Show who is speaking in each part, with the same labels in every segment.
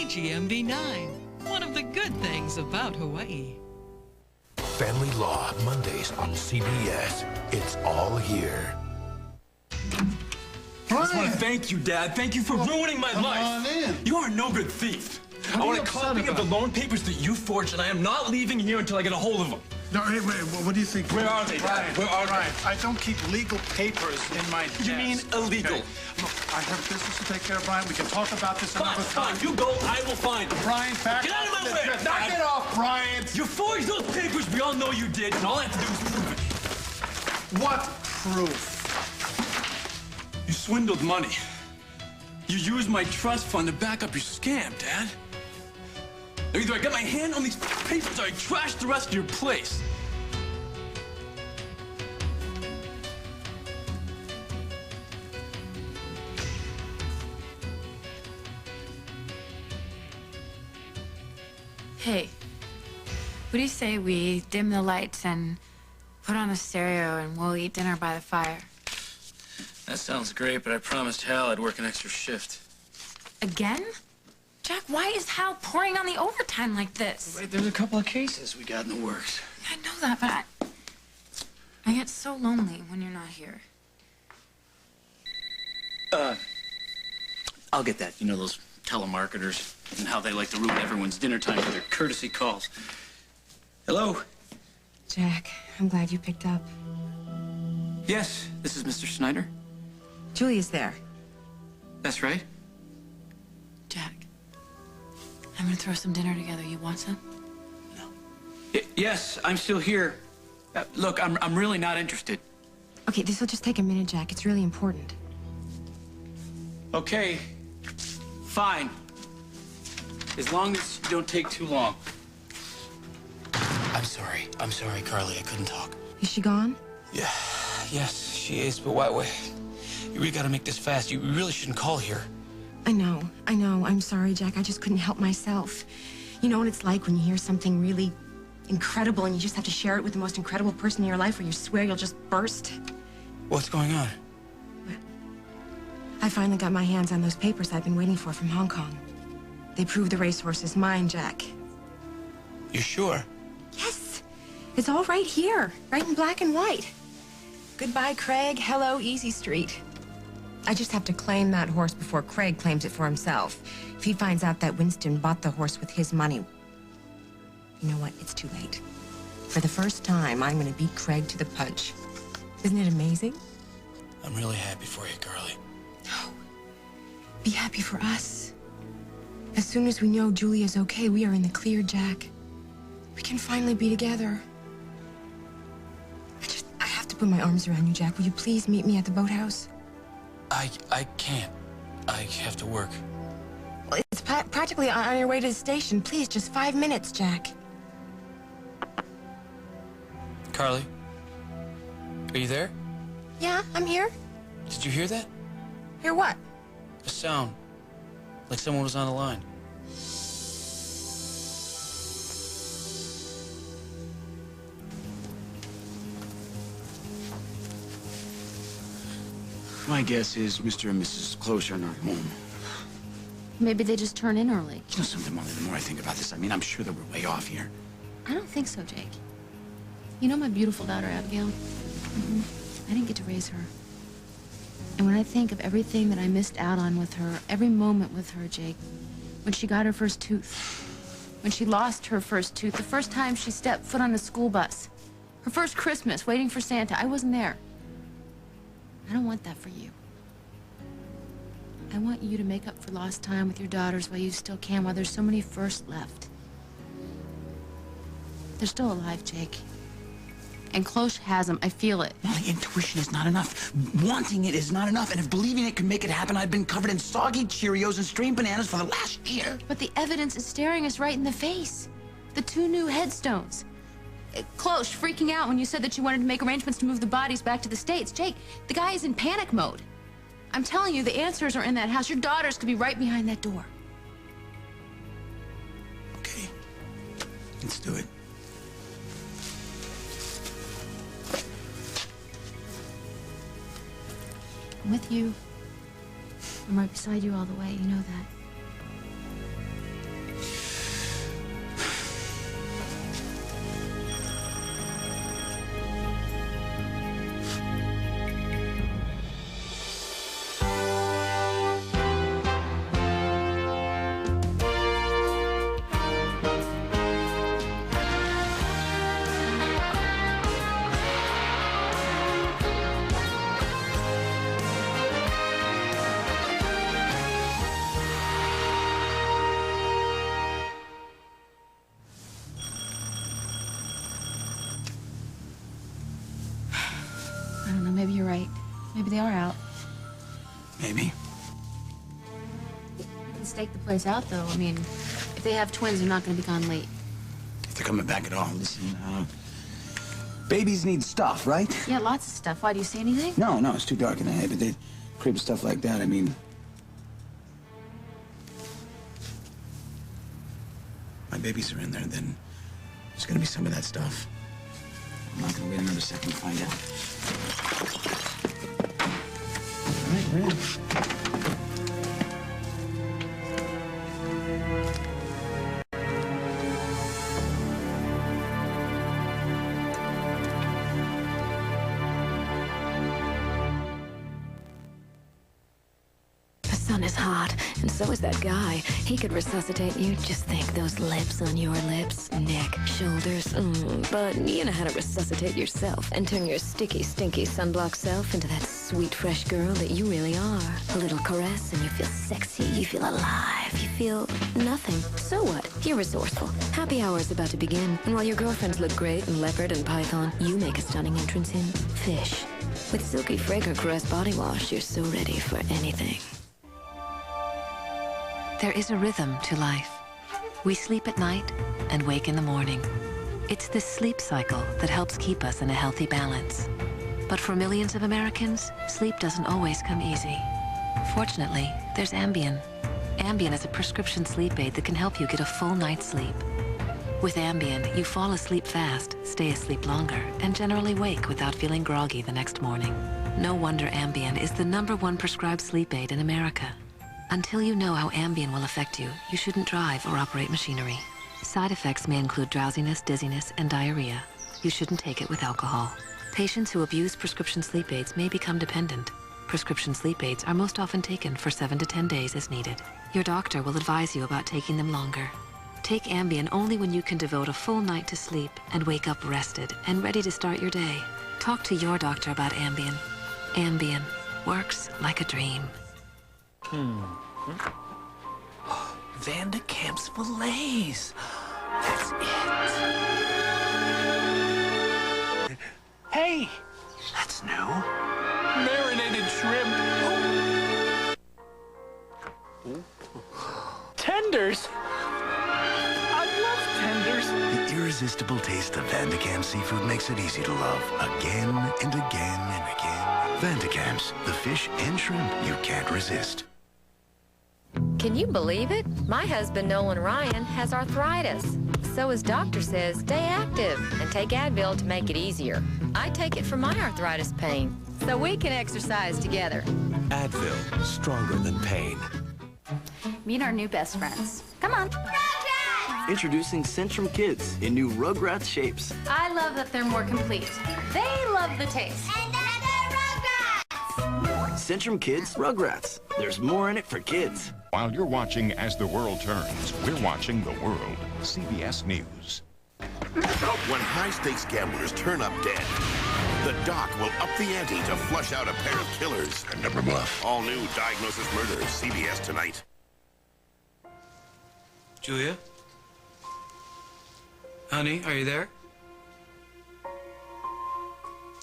Speaker 1: KGMB9. One of the good things about Hawaii.
Speaker 2: Family Law, Mondays on CBS. It's all here.
Speaker 3: I just want to thank you, Dad. Thank you for ruining my life.
Speaker 4: On in.
Speaker 3: You are no good thief. I want a copy of the loan papers that you forged, and I am not leaving here until I get a hold of them.
Speaker 4: No, wait, what do you think?
Speaker 3: Where are they, Dad? Where are
Speaker 4: Brian, I don't keep legal papers in my desk.
Speaker 3: You mean illegal?
Speaker 4: Okay. Look, I have business to take care of, Brian. We can talk about this another time.
Speaker 3: Fine. You go. I will find them.
Speaker 4: Brian, back
Speaker 3: Get out of my way!
Speaker 4: Knock it off, Brian!
Speaker 3: You forged those papers. We all know you did, and all I have to do is prove it.
Speaker 4: What proof?
Speaker 3: You swindled money. You used my trust fund to back up your scam, Dad. Now, either I get my hand on these papers or I trash the rest of your place.
Speaker 5: Hey, what do you say we dim the lights and put on the stereo and we'll eat dinner by the fire?
Speaker 6: That sounds great, but I promised Hal I'd work an extra shift.
Speaker 5: Again? Jack, why is Hal pouring on the overtime like this?
Speaker 6: Wait, there's a couple of cases we got in the works.
Speaker 5: I know that, but I get so lonely when you're not here.
Speaker 6: I'll get that. You know those telemarketers and how they like to ruin everyone's dinner time with their courtesy calls. Hello?
Speaker 5: Jack, I'm glad you picked up.
Speaker 6: Yes, this is Mr. Snyder.
Speaker 5: Julia's there.
Speaker 6: That's right.
Speaker 5: Jack, I'm gonna throw some dinner together. You want some?
Speaker 6: No. Yes, I'm still here. Look, I'm really not interested.
Speaker 5: Okay, this will just take a minute, Jack. It's really important.
Speaker 6: Okay, fine. As long as you don't take too long. I'm sorry, Carly. I couldn't talk.
Speaker 5: Is she gone?
Speaker 6: Yeah, yes, she is, but why? You really gotta make this fast. You really shouldn't call here.
Speaker 5: I know. I'm sorry, Jack. I just couldn't help myself. You know what it's like when you hear something really incredible and you just have to share it with the most incredible person in your life, or you swear you'll just burst?
Speaker 6: What's going on?
Speaker 5: Well, I finally got my hands on those papers I've been waiting for from Hong Kong. They prove the racehorse is mine, Jack.
Speaker 6: You sure?
Speaker 5: Yes. It's all right here, right in black and white. Goodbye, Craig. Hello, Easy Street. I just have to claim that horse before Craig claims it for himself. If he finds out that Winston bought the horse with his money, you know what? It's too late. For the first time, I'm going to beat Craig to the punch. Isn't it amazing?
Speaker 6: I'm really happy for you, Carly.
Speaker 5: No. Be happy for us. As soon as we know Julia's okay, we are in the clear, Jack. We can finally be together. I have to put my arms around you, Jack. Will you please meet me at the boathouse?
Speaker 6: I can't. I have to work.
Speaker 5: Well, it's practically on your way to the station. Please, just 5 minutes, Jack.
Speaker 6: Carly? Are you there?
Speaker 5: Yeah, I'm here.
Speaker 6: Did you hear that?
Speaker 5: Hear what?
Speaker 6: A sound. Like someone was on the line.
Speaker 7: My guess is Mr. and Mrs. Close are not home.
Speaker 8: Maybe they just turn in early.
Speaker 7: You know something, Molly, the more I think about this, I'm sure that we're way off here.
Speaker 8: I don't think so, Jake. You know my beautiful daughter, Abigail? I didn't get to raise her. And when I think of everything that I missed out on with her, every moment with her, Jake, when she got her first tooth, when she lost her first tooth, the first time she stepped foot on a school bus, her first Christmas waiting for Santa, I wasn't there. I don't want that for you. I want you to make up for lost time with your daughters while you still can, while there's so many firsts left. They're still alive, Jake. And Cloche has them. I feel it.
Speaker 7: Molly, intuition is not enough. Wanting it is not enough. And if believing it can make it happen, I've been covered in soggy Cheerios and strained bananas for the last year.
Speaker 8: But the evidence is staring us right in the face. The 2 new headstones. Cloche freaking out when you said that you wanted to make arrangements to move the bodies back to the States. Jake, the guy is in panic mode. I'm telling you, the answers are in that house. Your daughters could be right behind that door.
Speaker 7: Okay. Let's do it.
Speaker 8: I'm with you. I'm right beside you all the way. You know that. Maybe they are out.
Speaker 7: Maybe.
Speaker 8: You can stake the place out, though. I mean, if they have twins, they're not going to be gone late.
Speaker 7: If they're coming back at all, listen, babies need stuff, right?
Speaker 8: Yeah, lots of stuff. Why, do you see anything?
Speaker 7: No, it's too dark in the head, but they crib stuff like that, I mean... My babies are in there, then there's gonna be some of that stuff. I'm not gonna wait another second to find out. All right, we're in.
Speaker 9: The sun is hot, and so is that guy. He could resuscitate you. Just think, those lips on your lips, neck, shoulders. But you know how to resuscitate yourself and turn your sticky, stinky sunblock self into that sweet, fresh girl that you really are. A little caress, and you feel sexy, you feel alive, you feel nothing. So what? You're resourceful. Happy hour is about to begin, and while your girlfriends look great in leopard and python, you make a stunning entrance in fish. With silky, fragrant caress body wash, you're so ready for anything.
Speaker 10: There is a rhythm to life. We sleep at night and wake in the morning. It's this sleep cycle that helps keep us in a healthy balance. But for millions of Americans, sleep doesn't always come easy. Fortunately, there's Ambien. Ambien is a prescription sleep aid that can help you get a full night's sleep. With Ambien, you fall asleep fast, stay asleep longer, and generally wake without feeling groggy the next morning. No wonder Ambien is the #1 prescribed sleep aid in America. Until you know how Ambien will affect you, you shouldn't drive or operate machinery. Side effects may include drowsiness, dizziness, and diarrhea. You shouldn't take it with alcohol. Patients who abuse prescription sleep aids may become dependent. Prescription sleep aids are most often taken for 7 to 10 days as needed. Your doctor will advise you about taking them longer. Take Ambien only when you can devote a full night to sleep and wake up rested and ready to start your day. Talk to your doctor about Ambien. Ambien works like a dream.
Speaker 2: Van de Kamp's fillets. That's it. Hey, that's new.
Speaker 6: Marinated shrimp.
Speaker 2: Tenders. I love tenders. The irresistible taste of Van de Kamp seafood makes it easy to love again and again and again. Van de Kamp's, the fish and shrimp you can't resist.
Speaker 5: Can you believe it? My husband, Nolan Ryan, has arthritis. So his doctor says stay active and take Advil to make it easier. I take it for my arthritis pain, so we can exercise together.
Speaker 2: Advil, stronger than pain.
Speaker 8: Meet our new best friends. Come on.
Speaker 11: Introducing Centrum Kids in new Rugrats shapes.
Speaker 8: I love that they're more complete. They love the taste.
Speaker 11: Centrum Kids Rugrats. There's more in it for kids.
Speaker 12: While you're watching As the World Turns, we're watching The World, CBS News.
Speaker 2: When high-stakes gamblers turn up dead, the doc will up the ante to flush out a pair of killers. All new Diagnosis Murder, CBS tonight.
Speaker 6: Julia? Honey, are you there?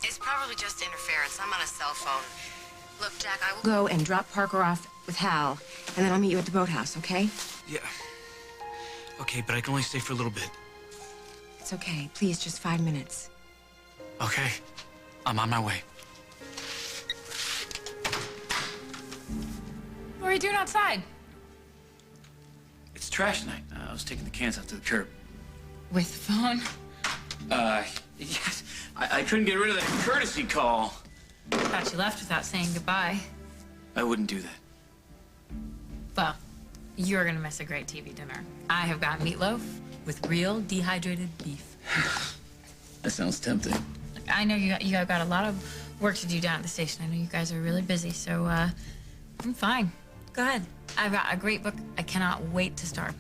Speaker 5: It's probably just interference. I'm on a cell phone. Look, Jack, I will go and drop Parker off with Hal, and then I'll meet you at the boathouse, okay?
Speaker 6: Yeah. Okay, but I can only stay for a little bit.
Speaker 5: It's okay. Please, just 5 minutes.
Speaker 6: Okay. I'm on my way.
Speaker 8: What are you doing outside?
Speaker 6: It's trash night. I was taking the cans out to the curb.
Speaker 8: With the phone?
Speaker 6: Yes. I couldn't get rid of that courtesy call.
Speaker 8: Thought you left without saying goodbye.
Speaker 6: I wouldn't do that.
Speaker 8: Well, you're gonna miss a great TV dinner. I have got meatloaf with real dehydrated beef.
Speaker 6: That sounds tempting.
Speaker 8: I know you got a lot of work to do down at the station. I know you guys are really busy, so I'm fine. Go ahead. I've got a great book. I cannot wait to start.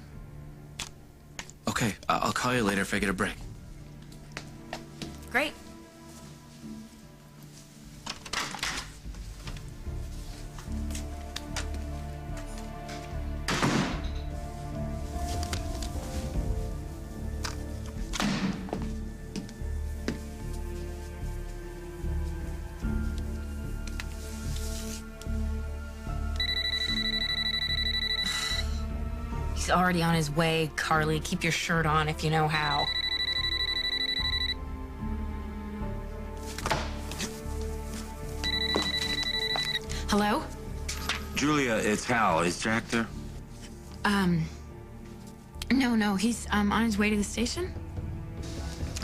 Speaker 6: Okay, I'll call you later if I get a break.
Speaker 8: Great.
Speaker 5: He's already on his way, Carly. Keep your shirt on if you know how. Hello?
Speaker 7: Julia, it's Hal. Is Jack there?
Speaker 5: No, he's on his way to the station.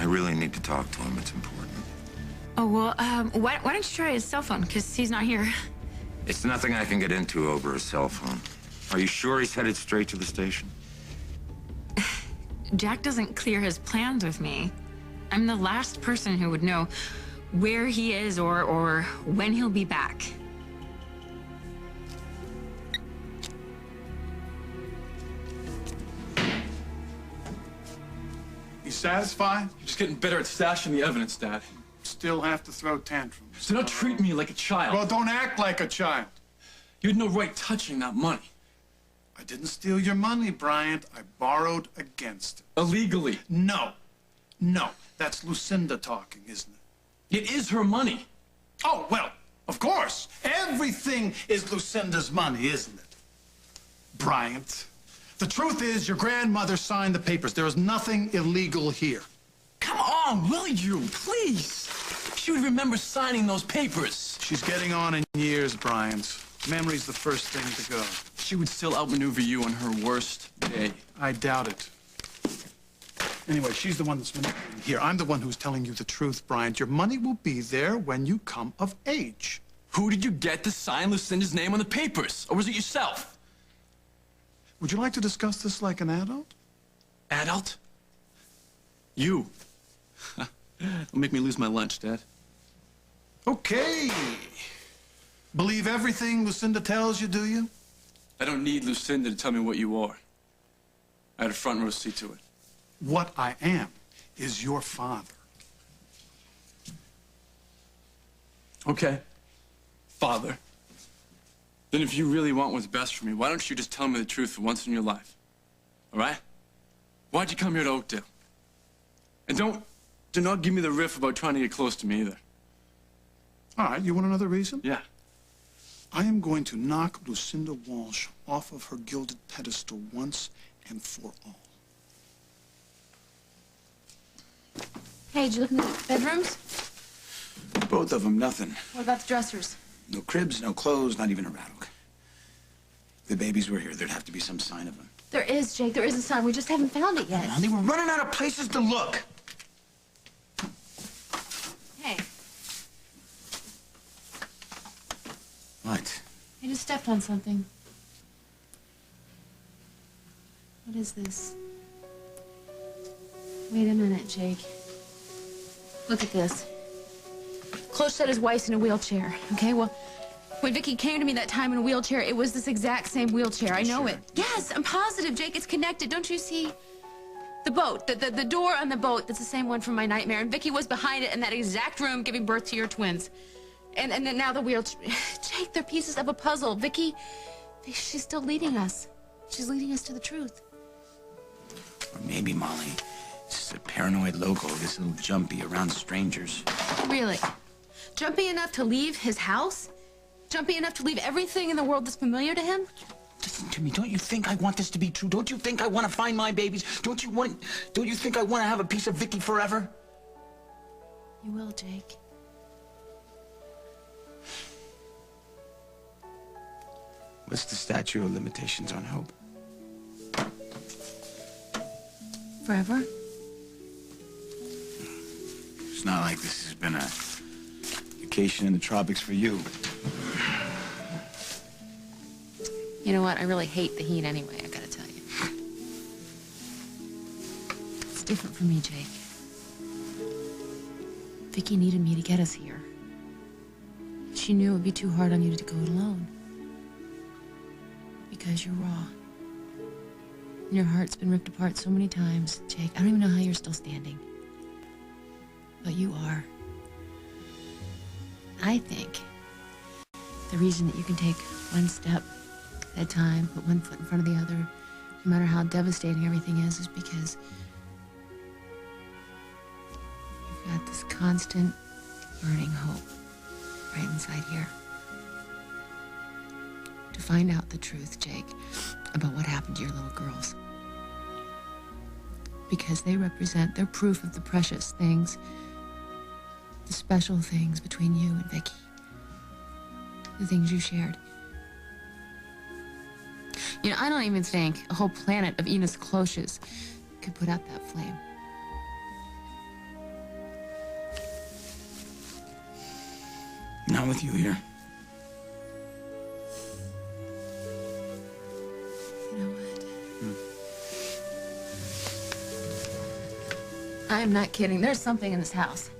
Speaker 7: I really need to talk to him. It's important.
Speaker 5: Oh, well, why don't you try his cell phone? Because he's not here.
Speaker 7: It's nothing I can get into over a cell phone. Are you sure he's headed straight to the station?
Speaker 5: Jack doesn't clear his plans with me. I'm the last person who would know where he is or when he'll be back.
Speaker 4: You satisfied?
Speaker 3: You're just getting better at stashing the evidence, Dad.
Speaker 4: Still have to throw tantrums.
Speaker 3: So don't treat me like a child.
Speaker 4: Well, don't act like a child.
Speaker 3: You had no right touching that money.
Speaker 4: I didn't steal your money, Bryant. I borrowed against it.
Speaker 3: Illegally.
Speaker 4: No. That's Lucinda talking, isn't it?
Speaker 3: It is her money.
Speaker 4: Oh, well, of course. Everything is Lucinda's money, isn't it? Bryant, the truth is your grandmother signed the papers. There is nothing illegal here.
Speaker 3: Come on, will you? Please. She would remember signing those papers.
Speaker 4: She's getting on in years, Bryant. Memory's the first thing to go.
Speaker 3: She would still outmaneuver you on her worst day.
Speaker 4: I doubt it. Anyway, she's the one that's manipulating here. I'm the one who's telling you the truth, Bryant. Your money will be there when you come of age.
Speaker 3: Who did you get to sign Lucinda's name on the papers? Or was it yourself?
Speaker 4: Would you like to discuss this like an adult?
Speaker 3: Adult? You. Don't make me lose my lunch, Dad.
Speaker 4: Okay. Believe everything Lucinda tells you, do you?
Speaker 3: I don't need Lucinda to tell me what you are. I had a front row seat to it.
Speaker 4: What I am is your father.
Speaker 3: Okay. Father. Then if you really want what's best for me, why don't you just tell me the truth for once in your life? All right? Why'd you come here to Oakdale? And do not give me the riff about trying to get close to me either.
Speaker 4: All right, you want another reason?
Speaker 3: Yeah.
Speaker 4: I am going to knock Lucinda Walsh off of her gilded pedestal once and for all.
Speaker 8: Hey, did you look in the bedrooms?
Speaker 7: Both of them, nothing.
Speaker 8: What about the dressers?
Speaker 7: No cribs, no clothes, not even a rattle. If the babies were here, there'd have to be some sign of them.
Speaker 8: There is, Jake. There is a sign. We just haven't found it yet.
Speaker 7: Honey, we're running out of places to look.
Speaker 8: Hey,
Speaker 7: What?
Speaker 8: I just stepped on something. What is this? Wait a minute, Jake. Look at this. Close said his wife's in a wheelchair, okay? Well, when Vicky came to me that time in a wheelchair, it was this exact same wheelchair. I know it. Yes, I'm positive, Jake. It's connected. Don't you see? The boat, the door on the boat, that's the same one from my nightmare. And Vicky was behind it in that exact room giving birth to your twins. And then now the wheelchair. Jake, they're pieces of a puzzle. Vicky, she's still leading us. She's leading us to the truth.
Speaker 7: Or maybe, Molly, it's a paranoid loco that's a little jumpy around strangers.
Speaker 8: Really? Jumpy enough to leave his house? Jumpy enough to leave everything in the world that's familiar to him?
Speaker 7: Listen to me. Don't you think I want this to be true? Don't you think I want to find my babies? Don't you think I want to have a piece of Vicky forever?
Speaker 8: You will, Jake.
Speaker 7: What's the statute of limitations on hope?
Speaker 8: Forever?
Speaker 7: It's not like this has been a vacation in the tropics for you.
Speaker 8: You know what? I really hate the heat anyway, I gotta tell you. It's different for me, Jake. Vicky needed me to get us here. She knew it would be too hard on you to go it alone. Because you're raw. And your heart's been ripped apart so many times, Jake. I don't even know how you're still standing. But you are. I think the reason that you can take one step at a time, put one foot in front of the other, no matter how devastating everything is because you've got this constant burning hope right inside here. To find out the truth, Jake. about what happened to your little girls. Because they're proof of the precious things, the special things between you and Vicky. The things you shared. You know, I don't even think a whole planet of Enos cloches could put out that flame.
Speaker 7: Not with you here.
Speaker 8: You know what? I am not kidding. There's something in this house.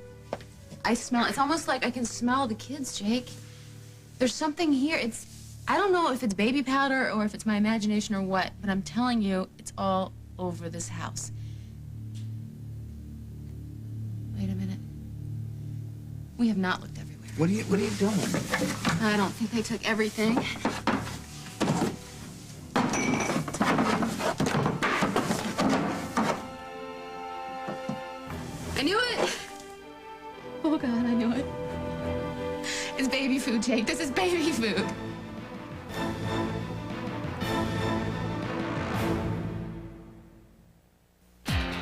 Speaker 8: I smell it. It's almost like I can smell the kids, Jake. There's something here. I don't know if it's baby powder or if it's my imagination or what, but I'm telling you, it's all over this house. Wait a minute. We have not looked everywhere.
Speaker 7: What are you doing?
Speaker 8: I don't think they took everything. I knew it! Oh, God, I knew it. It's baby food, Jake. This is baby food.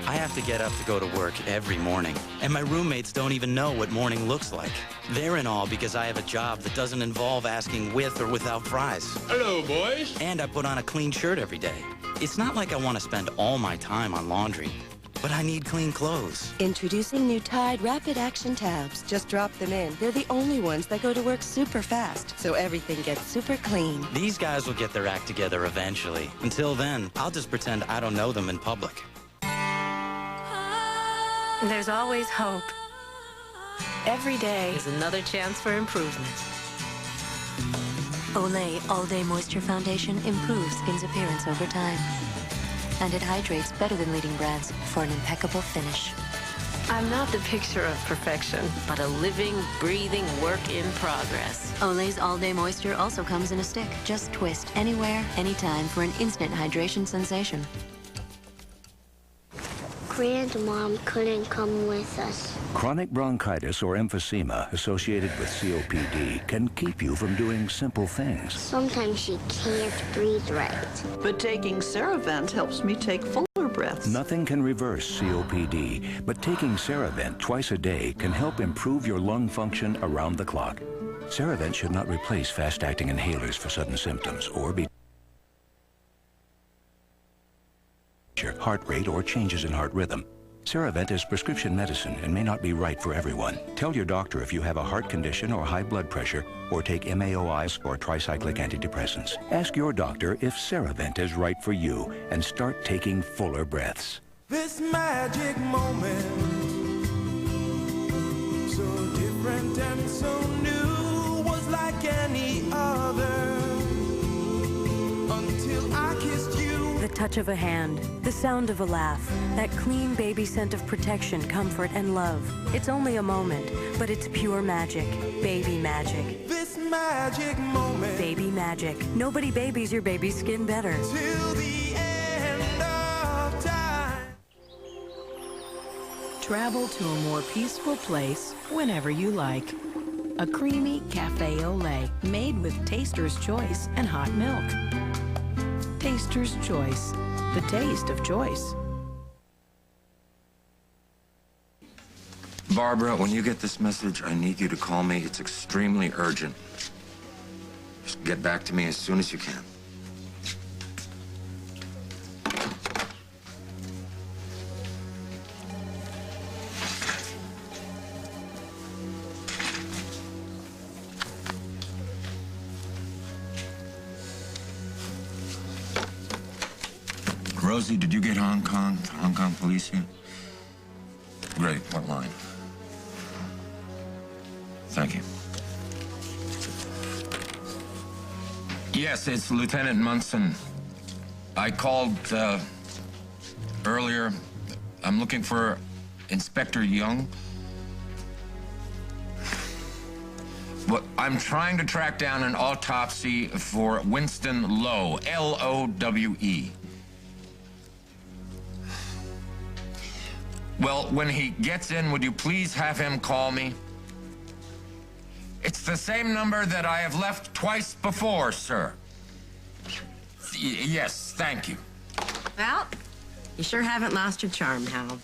Speaker 6: I have to get up to go to work every morning, and my roommates don't even know what morning looks like. They're in awe because I have a job that doesn't involve asking with or without fries.
Speaker 3: Hello, boys.
Speaker 6: And I put on a clean shirt every day. It's not like I want to spend all my time on laundry, but I need clean clothes.
Speaker 13: Introducing new Tide Rapid Action Tabs. Just drop them in. They're the only ones that go to work super fast, so everything gets super clean.
Speaker 6: These guys will get their act together eventually. Until then, I'll just pretend I don't know them in public.
Speaker 14: There's always hope. Every day is another chance for improvement.
Speaker 9: Olay All-Day Moisture Foundation improves skin's appearance over time. And it hydrates better than leading brands for an impeccable finish.
Speaker 14: I'm not the picture of perfection, but a living, breathing work in progress.
Speaker 9: Olay's All-Day Moisture also comes in a stick. Just twist anywhere, anytime for an instant hydration sensation.
Speaker 15: Grandmom couldn't come with us.
Speaker 2: Chronic bronchitis or emphysema associated with COPD can keep you from doing simple things.
Speaker 15: Sometimes she can't breathe right.
Speaker 16: But taking Ceravent helps me take fuller breaths.
Speaker 2: Nothing can reverse COPD, but taking Ceravent twice a day can help improve your lung function around the clock. Ceravent should not replace fast-acting inhalers for sudden symptoms or be heart rate or changes in heart rhythm. Ceravent is prescription medicine and may not be right for everyone. Tell your doctor if you have a heart condition or high blood pressure, or take MAOIs or tricyclic antidepressants. Ask your doctor if Ceravent is right for you and start taking fuller breaths.
Speaker 17: This magic moment, so different and so new, was like any other until I kissed you.
Speaker 18: The touch of a hand, the sound of a laugh, that clean baby scent of protection, comfort, and love. It's only a moment, but it's pure magic. Baby magic.
Speaker 17: This magic moment.
Speaker 18: Baby magic. Nobody babies your baby's skin better.
Speaker 17: Till the end of time.
Speaker 16: Travel to a more peaceful place whenever you like. A creamy cafe au lait made with Taster's Choice and hot milk. Taster's Choice, the taste of choice.
Speaker 19: Barbara, when you get this message, I need you to call me. It's extremely urgent. Just get back to me as soon as you can. Rosie, did you get Hong Kong police yet? Great. What line? Thank you. Yes, it's Lieutenant Munson. I called earlier. I'm looking for Inspector Young. Well, I'm trying to track down an autopsy for Winston Lowe, L-O-W-E. Well, when he gets in, would you please have him call me? It's the same number that I have left twice before, sir. Yes. Thank you.
Speaker 5: Well, you sure haven't lost your charm, Hal.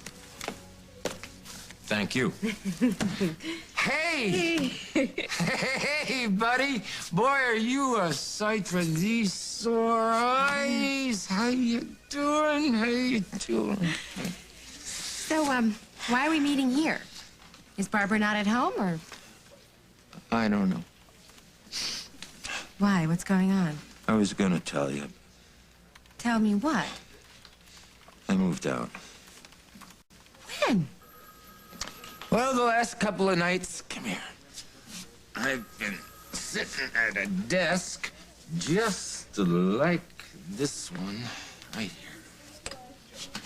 Speaker 19: Thank you. Hey! Hey, buddy. Boy, are you a sight for these sore eyes. How you doing? How you doing?
Speaker 5: So, why are we meeting here? Is Barbara not at home, or?
Speaker 19: I don't know.
Speaker 5: Why? What's going on?
Speaker 19: I was gonna tell you.
Speaker 5: Tell me what?
Speaker 19: I moved out.
Speaker 5: When?
Speaker 19: Well, the last couple of nights, come here. I've been sitting at a desk just like this one right here.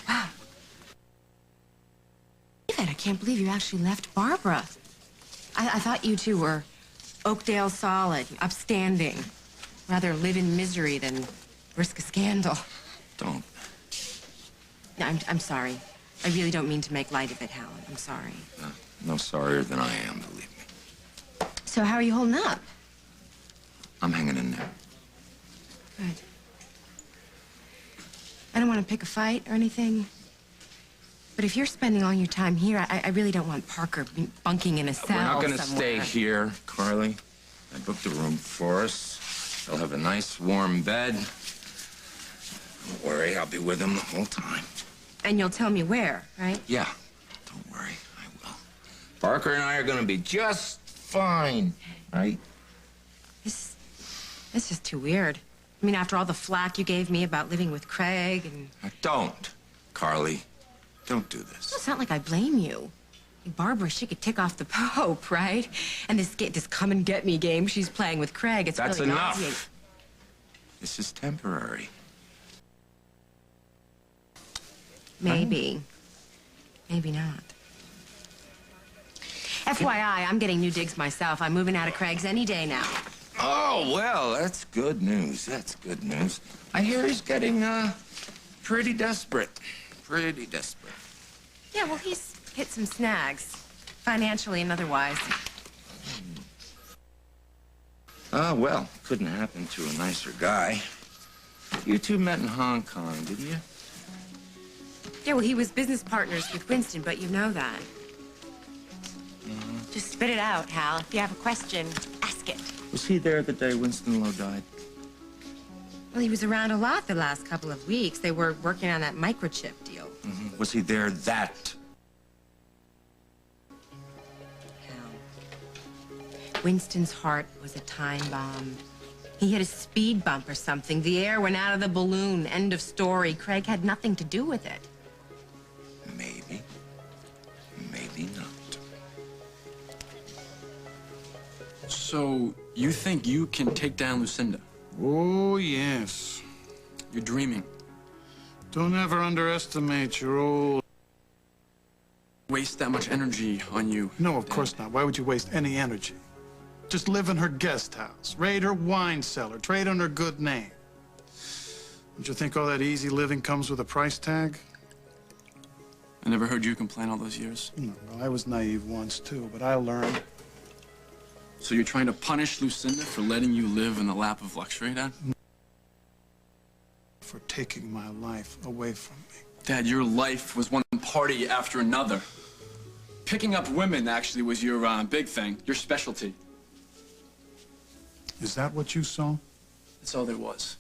Speaker 5: Wow. I can't believe you actually left Barbara. I thought you two were Oakdale solid, upstanding. Rather live in misery than risk a scandal.
Speaker 19: Don't.
Speaker 5: No, I'm sorry. I really don't mean to make light of it, Hal. I'm sorry.
Speaker 19: No sorrier than I am, believe me.
Speaker 5: So how are you holding up?
Speaker 19: I'm hanging in there.
Speaker 5: Good. I don't want to pick a fight or anything. But if you're spending all your time here, I really don't want Parker bunking in a cell somewhere.
Speaker 19: We're not going to stay here, Carly. I booked a room for us. They'll have a nice warm bed. Don't worry, I'll be with them the whole time.
Speaker 5: And you'll tell me where, right?
Speaker 19: Yeah, don't worry, I will. Parker and I are going to be just fine, right?
Speaker 5: It's just too weird. I mean, after all the flack you gave me about living with Craig and...
Speaker 19: Don't, Carly. Don't do this.
Speaker 5: It's not like I blame you. Barbara, she could tick off the Pope, right? And this come and get me game she's playing with Craig, it's
Speaker 19: That's
Speaker 5: really
Speaker 19: enough.
Speaker 5: nauseating.
Speaker 19: This is temporary.
Speaker 5: Maybe. Maybe not. FYI, I'm getting new digs myself. I'm moving out of Craig's any day now.
Speaker 19: Oh, well, that's good news. That's good news. I hear he's getting, pretty desperate. Pretty desperate.
Speaker 5: Yeah, well, he's hit some snags. Financially and otherwise.
Speaker 19: Well, couldn't happen to a nicer guy. You two met in Hong Kong, didn't you?
Speaker 5: Yeah, well, he was business partners with Winston, but you know that. Just spit it out, Hal. If you have a question, ask it.
Speaker 19: Was he there the day Winston Lowe died?
Speaker 5: Well, he was around a lot the last couple of weeks. They were working on that microchip deal.
Speaker 19: Mm-hmm. Was he there that?
Speaker 5: Hal. Winston's heart was a time bomb. He hit a speed bump or something. The air went out of the balloon. End of story. Craig had nothing to do with it.
Speaker 19: Maybe. Maybe not.
Speaker 3: So, you think you can take down Lucinda?
Speaker 4: Oh, yes.
Speaker 3: You're dreaming.
Speaker 4: Don't ever underestimate your old...
Speaker 3: Waste that much energy on you.
Speaker 4: No, of course not. Why would you waste any energy? Just live in her guest house, raid her wine cellar, trade on her good name. Don't you think all that easy living comes with a price tag?
Speaker 3: I never heard you complain all those years.
Speaker 4: Well, I was naive once, too, but I learned.
Speaker 3: So you're trying to punish Lucinda for letting you live in the lap of luxury, Dad?
Speaker 4: For taking my life away from me.
Speaker 3: Dad, your life was one party after another. Picking up women, actually, was your big thing, your specialty.
Speaker 4: Is that what you saw?
Speaker 3: That's all there was.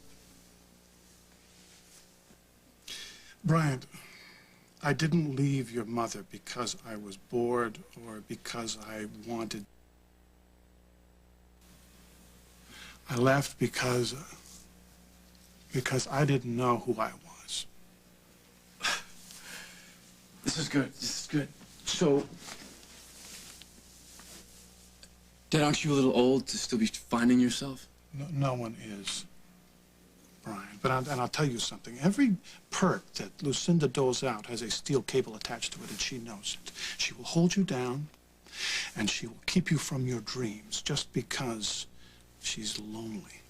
Speaker 4: Bryant, I didn't leave your mother because I was bored or because I wanted. I left because I didn't know who I was.
Speaker 3: This is good. This is good. So, Dad, aren't you a little old to still be finding yourself?
Speaker 4: No one is, Brian. But I'll tell you something. Every perk that Lucinda doles out has a steel cable attached to it, and she knows it. She will hold you down, and she will keep you from your dreams just because she's lonely.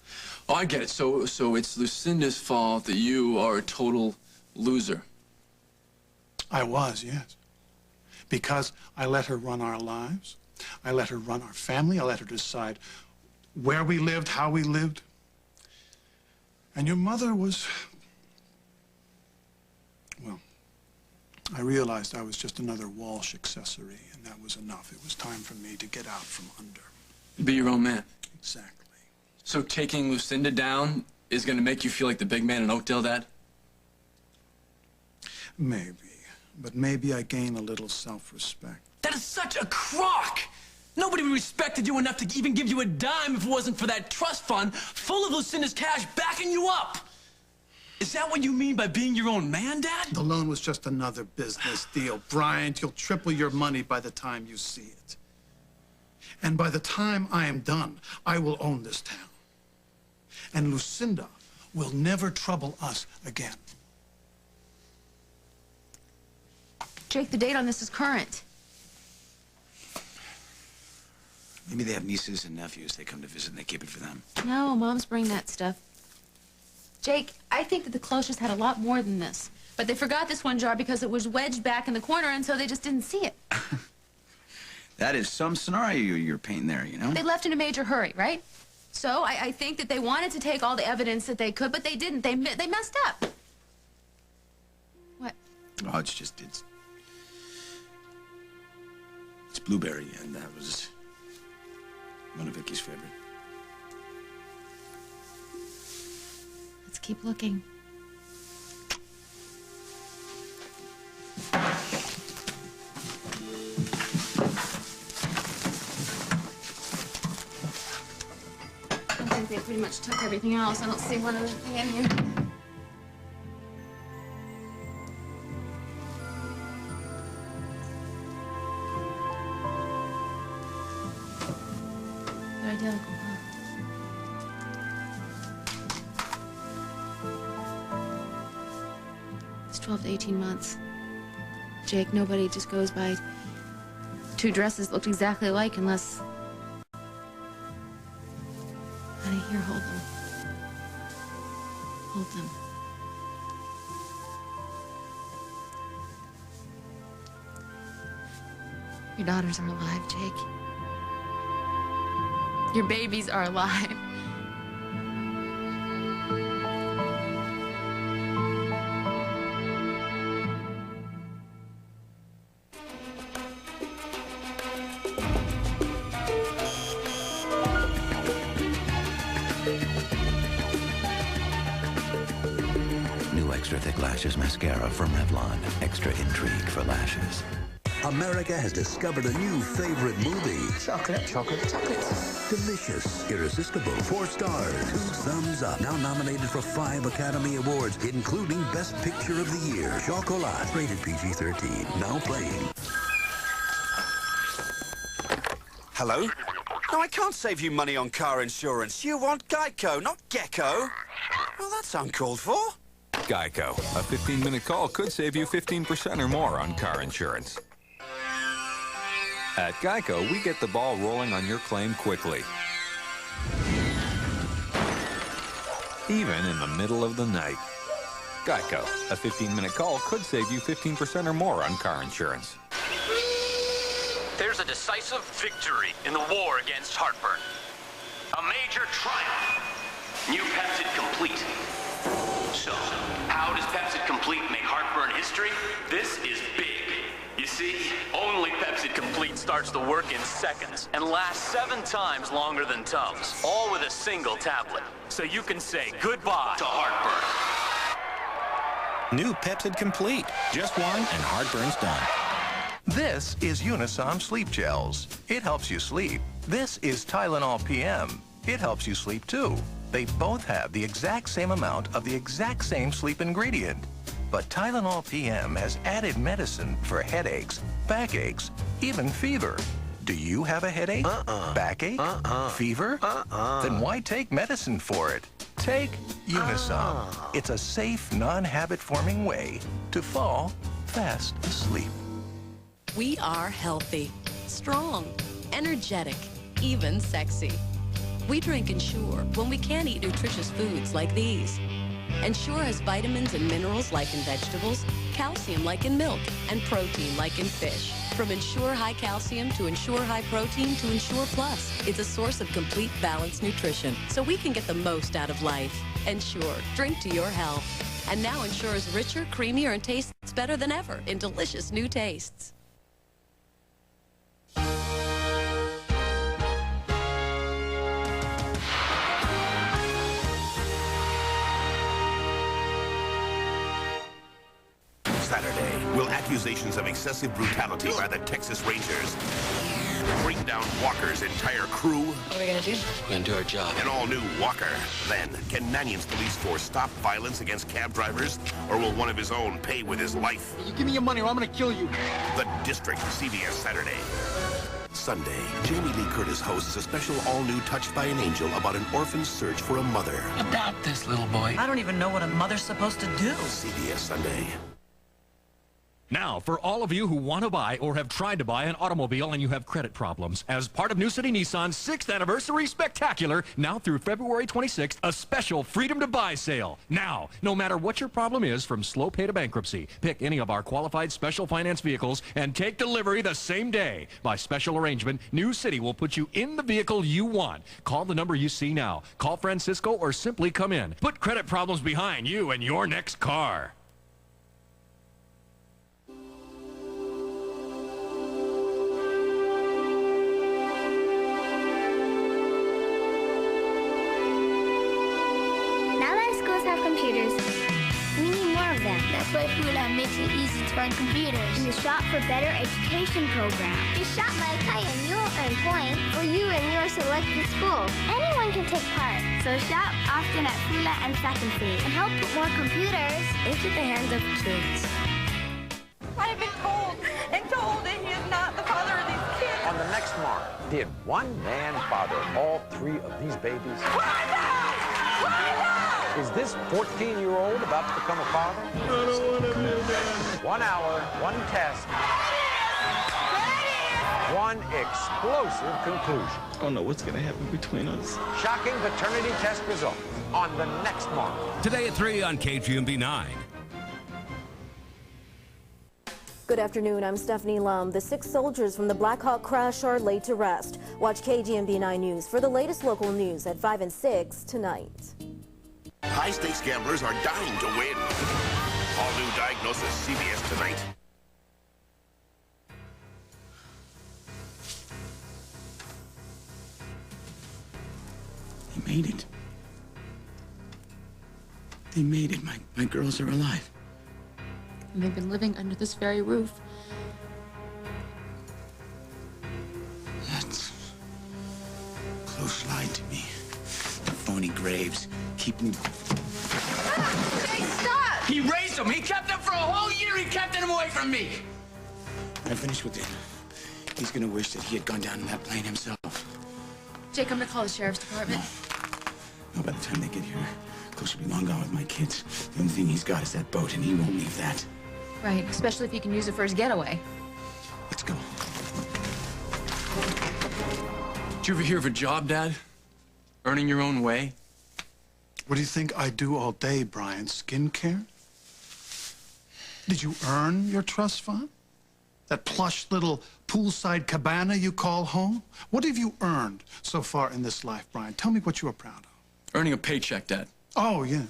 Speaker 3: Oh, I get it. So it's Lucinda's fault that you are a total loser.
Speaker 4: I was, yes. Because I let her run our lives. I let her run our family. I let her decide where we lived, how we lived. And your mother was I realized I was just another Walsh accessory, and that was enough. It was time for me to get out from under.
Speaker 3: Be your own man.
Speaker 4: Exactly.
Speaker 3: So taking Lucinda down is going to make you feel like the big man in Oakdale, Dad?
Speaker 4: Maybe. But maybe I gain a little self-respect.
Speaker 3: That is such a crock! Nobody respected you enough to even give you a dime if it wasn't for that trust fund full of Lucinda's cash backing you up! Is that what you mean by being your own man, Dad?
Speaker 4: The loan was just another business deal. Bryant, you'll triple your money by the time you see it. And by the time I am done, I will own this town. And Lucinda will never trouble us again.
Speaker 8: Jake, the date on this is current.
Speaker 7: Maybe they have nieces and nephews. They come to visit and they keep it for them.
Speaker 8: No, Mom's bringing that stuff. Jake, I think that the closures had a lot more than this. But they forgot this one jar because it was wedged back in the corner, and so they just didn't see it.
Speaker 7: That is some scenario you're painting there, you know?
Speaker 8: They left in a major hurry, right? So I think that they wanted to take all the evidence that they could, but they didn't. They messed up. What?
Speaker 7: Oh, it's blueberry, and that was one of Vicky's favorite.
Speaker 8: Let's keep looking. I think they pretty much took everything else. I don't see one other thing in here. They're identical, huh? It's 12 to 18 months. Jake, nobody just goes by two dresses that looked exactly alike unless... Honey, here, hold them. Hold them. Your daughters are alive, Jake. Your babies are alive.
Speaker 2: New Extra Thick Lashes Mascara from Revlon. Extra intrigue for lashes.
Speaker 20: America has discovered a new favorite movie.
Speaker 7: Chocolate.
Speaker 20: Delicious, irresistible, 4 stars, 2 thumbs up. Now nominated for 5 Academy Awards, including Best Picture of the Year. Chocolat, rated PG-13. Now playing.
Speaker 21: Hello? No, I can't save you money on car insurance. You want Geico, not Gecko. Well, that's uncalled for.
Speaker 22: Geico. A 15-minute call could save you 15% or more on car insurance. At Geico, we get the ball rolling on your claim quickly. Even in the middle of the night. Geico. A 15-minute call could save you 15% or more on car insurance.
Speaker 23: There's a decisive victory in the war against heartburn. A major triumph. New Pepsid Complete. So, how does Pepsid Complete make heartburn history? This is big. You see, only Pepsid Complete starts to work in seconds and lasts 7 times longer than Tums, all with a single tablet. So you can say goodbye to heartburn.
Speaker 24: New Pepsid Complete. Just one and heartburn's done.
Speaker 25: This is Unisom Sleep Gels. It helps you sleep. This is Tylenol PM. It helps you sleep too. They both have the exact same amount of the exact same sleep ingredient. But Tylenol PM has added medicine for headaches, backaches, even fever. Do you have a headache? Backache? Fever? Then why take medicine for it? Take Unisom. It's a safe, non-habit-forming way to fall fast asleep.
Speaker 26: We are healthy, strong, energetic, even sexy. We drink Ensure when we can't eat nutritious foods like these. Ensure has vitamins and minerals like in vegetables, calcium like in milk, and protein like in fish. From Ensure High Calcium to Ensure High Protein to Ensure Plus, it's a source of complete balanced nutrition, so we can get the most out of life. Ensure, drink to your health. And now ensures richer, creamier, and tastes better than ever in delicious new tastes.
Speaker 1: Saturday, will accusations of excessive brutality by the Texas Rangers bring down Walker's entire crew?
Speaker 6: What are we gonna do? We're gonna do our job.
Speaker 1: An all-new Walker. Then, can Mannion's police force stop violence against cab drivers? Or will one of his own pay with his life?
Speaker 10: You give me your money or I'm gonna kill you.
Speaker 1: The District, CBS Saturday. Sunday, Jamie Lee Curtis hosts a special all-new Touched by an Angel about an orphan's search for a mother.
Speaker 6: Adopt this little boy.
Speaker 11: I don't even know what a mother's supposed to do.
Speaker 1: CBS Sunday.
Speaker 12: Now, for all of you who want to buy or have tried to buy an automobile and you have credit problems, as part of New City Nissan's 6th Anniversary Spectacular, now through February 26th, a special Freedom to Buy sale. Now, no matter what your problem is, from slow pay to bankruptcy, pick any of our qualified special finance vehicles and take delivery the same day. By special arrangement, New City will put you in the vehicle you want. Call the number you see now. Call Francisco or simply come in. Put credit problems behind you and your next car.
Speaker 15: Have computers. We need more of them.
Speaker 13: That's why Fula makes it easy to run computers.
Speaker 15: In the Shop for Better Education program.
Speaker 13: You shop my kite and you'll earn points
Speaker 15: for you and your selected school.
Speaker 13: Anyone can take part. So shop often at Fula and Second Fee and help put more computers into the hands of kids.
Speaker 27: I have been told that he is not the father of these kids.
Speaker 28: On the next mark, did one man father all 3 of these babies? Is this 14-year-old about to become a father?
Speaker 17: I don't want to be a man.
Speaker 28: 1 hour, 1 test, 1 explosive conclusion.
Speaker 10: I don't know what's going to happen between us.
Speaker 28: Shocking paternity test results on the next mark.
Speaker 29: Today at 3 on KGMB 9.
Speaker 30: Good afternoon, I'm Stephanie Lum. The 6 soldiers from the Black Hawk crash are laid to rest. Watch KGMB 9 News for the latest local news at 5 and 6 tonight.
Speaker 1: High-stakes gamblers are dying to win. All-new Diagnosis, CBS tonight.
Speaker 7: They made it. They made it. My girls are alive.
Speaker 8: And they've been living under this very roof.
Speaker 7: That's close lied to me. The phony graves keep me.
Speaker 27: Jay, stop!
Speaker 7: He raised them. He kept them for a whole year. He kept them away from me. When I finish with him, he's gonna wish that he had gone down in that plane himself.
Speaker 8: Jake, I'm gonna call the sheriff's department.
Speaker 7: No, by the time they get here, Coach will be long gone with my kids. The only thing he's got is that boat, and he won't leave that.
Speaker 8: Right, especially if he can use it for his getaway.
Speaker 7: Let's go.
Speaker 3: Did you ever hear of a job, Dad? Earning your own way?
Speaker 4: What do you think I do all day, Brian? Skincare? Did you earn your trust fund? That plush little poolside cabana you call home? What have you earned so far in this life, Brian? Tell me what you are proud of.
Speaker 3: Earning a paycheck, Dad.
Speaker 4: Oh, yeah.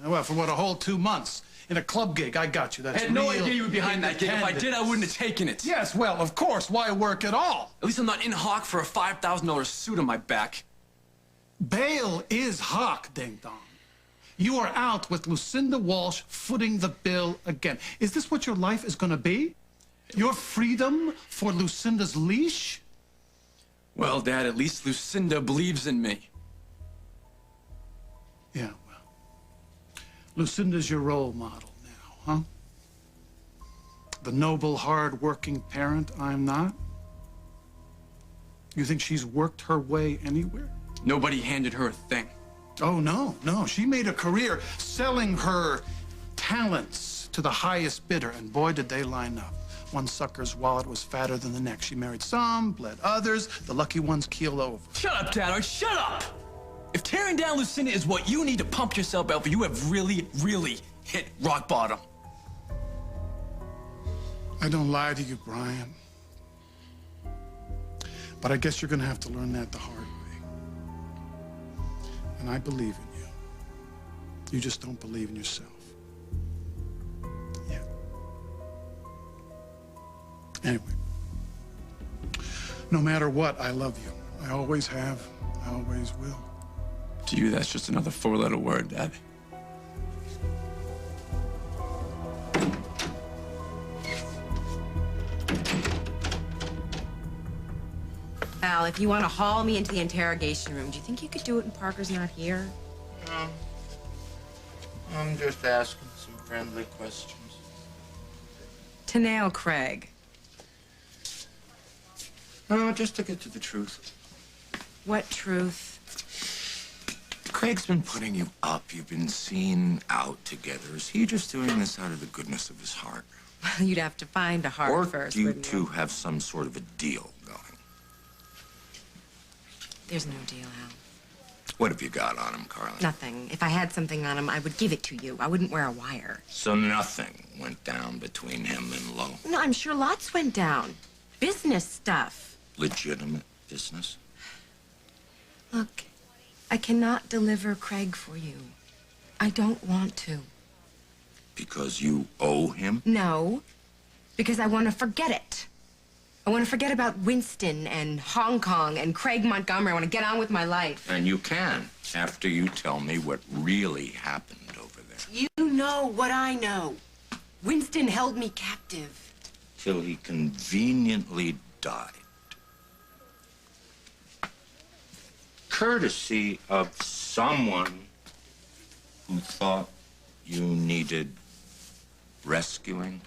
Speaker 4: Well, for what, a whole 2 months? In a club gig, I got you. That's
Speaker 3: I had no
Speaker 4: real
Speaker 3: idea you were behind that gig. If I did, I wouldn't have taken it.
Speaker 4: Yes, well, of course. Why work at all?
Speaker 3: At least I'm not in hock for a $5,000 suit on my back.
Speaker 4: Bail is hock, ding dong. You are out with Lucinda Walsh footing the bill again. Is this what your life is going to be? Your freedom for Lucinda's leash?
Speaker 3: Well, Dad, at least Lucinda believes in me.
Speaker 4: Yeah, well, Lucinda's your role model now, huh? The noble, hard-working parent I'm not? You think she's worked her way anywhere?
Speaker 3: Nobody handed her a thing.
Speaker 4: Oh, no. She made a career selling her talents to the highest bidder, and boy, did they line up. One sucker's wallet was fatter than the next. She married some, bled others. The lucky ones keeled over.
Speaker 3: Shut up, Dad. Or shut up! If tearing down Lucinda is what you need to pump yourself up for, you have really, really hit rock bottom.
Speaker 4: I don't lie to you, Brian. But I guess you're gonna have to learn that the hard way. And I believe in you. You just don't believe in yourself. Anyway, no matter what, I love you. I always have. I always will.
Speaker 3: To you, that's just another four-letter word, Dad.
Speaker 2: Al, if you want to haul me into the interrogation room, do you think you could do it when Parker's not here?
Speaker 28: No. I'm just asking some friendly questions.
Speaker 2: To nail Craig.
Speaker 28: No, just to get to the truth.
Speaker 2: What truth?
Speaker 28: Craig's been putting you up. You've been seen out together. Is he just doing this out of the goodness of his heart?
Speaker 2: Well, you'd have to find a heart
Speaker 28: or
Speaker 2: first,
Speaker 28: do you
Speaker 2: wouldn't
Speaker 28: two have some sort of a deal going?
Speaker 2: There's no deal, Al.
Speaker 28: What have you got on him, Carly?
Speaker 2: Nothing. If I had something on him, I would give it to you. I wouldn't wear a wire.
Speaker 28: So nothing went down between him and Lo?
Speaker 2: No, I'm sure lots went down. Business stuff.
Speaker 28: Legitimate business?
Speaker 2: Look, I cannot deliver Craig for you. I don't want to.
Speaker 28: Because you owe him?
Speaker 2: No, because I want to forget it. I want to forget about Winston and Hong Kong and Craig Montgomery. I want to get on with my life.
Speaker 28: And you can, after you tell me what really happened over there.
Speaker 2: You know what I know. Winston held me captive.
Speaker 28: Till he conveniently died. Courtesy of someone who thought you needed rescuing,